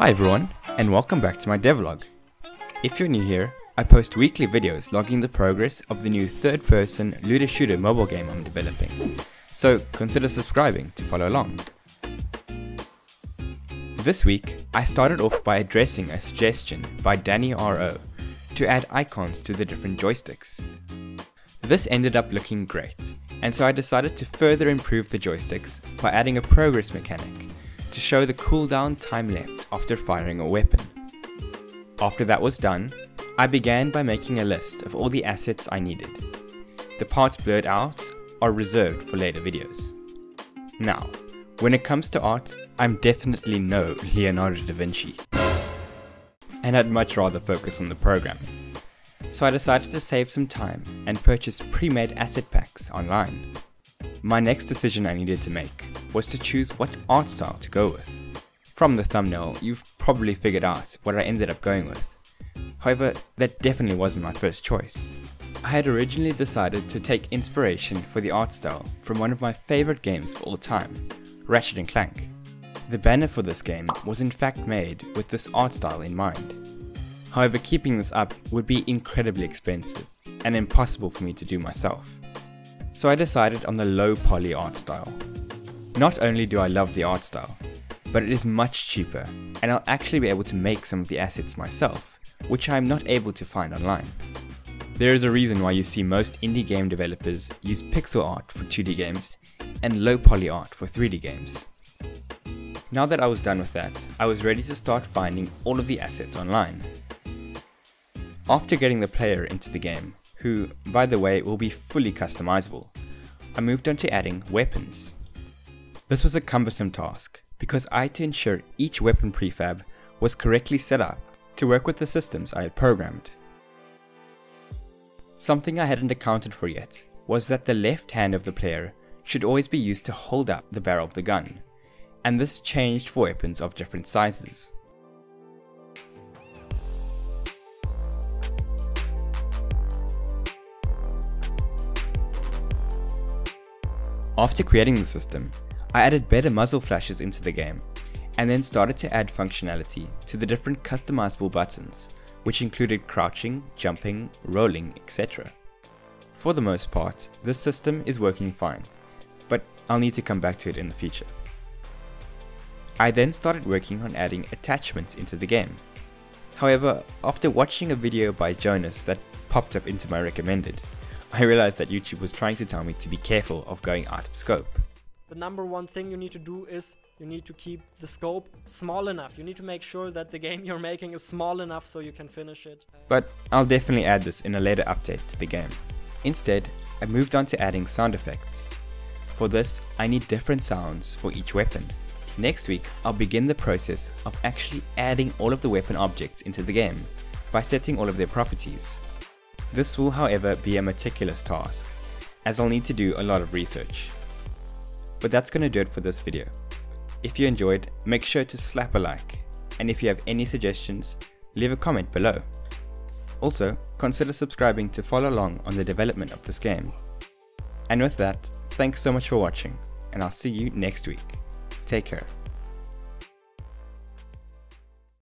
Hi everyone, and welcome back to my devlog. If you're new here, I post weekly videos logging the progress of the new third-person looter-shooter mobile game I'm developing, so consider subscribing to follow along. This week, I started off by addressing a suggestion by Danny R.O. to add icons to the different joysticks. This ended up looking great, and so I decided to further improve the joysticks by adding a progress mechanic to show the cooldown time left after firing a weapon. After that was done, I began by making a list of all the assets I needed. The parts blurred out are reserved for later videos. Now, when it comes to art, I'm definitely no Leonardo da Vinci, and I'd much rather focus on the programming. So I decided to save some time and purchase pre-made asset packs online. My next decision I needed to make was to choose what art style to go with. From the thumbnail, you've probably figured out what I ended up going with. However, that definitely wasn't my first choice. I had originally decided to take inspiration for the art style from one of my favorite games of all time, Ratchet & Clank. The banner for this game was in fact made with this art style in mind. However, keeping this up would be incredibly expensive and impossible for me to do myself. So I decided on the low poly art style. Not only do I love the art style, but it is much cheaper and I'll actually be able to make some of the assets myself, which I am not able to find online. There is a reason why you see most indie game developers use pixel art for 2D games and low poly art for 3D games. Now that I was done with that, I was ready to start finding all of the assets online. After getting the player into the game, who, by the way, will be fully customizable, I moved on to adding weapons. This was a cumbersome task because I had to ensure each weapon prefab was correctly set up to work with the systems I had programmed. Something I hadn't accounted for yet was that the left hand of the player should always be used to hold up the barrel of the gun, and this changed for weapons of different sizes. After creating the system, I added better muzzle flashes into the game, and then started to add functionality to the different customizable buttons, which included crouching, jumping, rolling, etc. For the most part, this system is working fine, but I'll need to come back to it in the future. I then started working on adding attachments into the game. However, after watching a video by Jonas that popped up into my recommended, I realized that YouTube was trying to tell me to be careful of going out of scope. The number one thing you need to do is you need to keep the scope small enough. You need to make sure that the game you're making is small enough so you can finish it. But I'll definitely add this in a later update to the game. Instead, I moved on to adding sound effects. For this, I need different sounds for each weapon. Next week, I'll begin the process of actually adding all of the weapon objects into the game by setting all of their properties. This will, however, be a meticulous task, as I'll need to do a lot of research. But that's gonna do it for this video. If you enjoyed, make sure to slap a like, and if you have any suggestions, leave a comment below. Also, consider subscribing to follow along on the development of this game. And with that, thanks so much for watching, and I'll see you next week. Take care.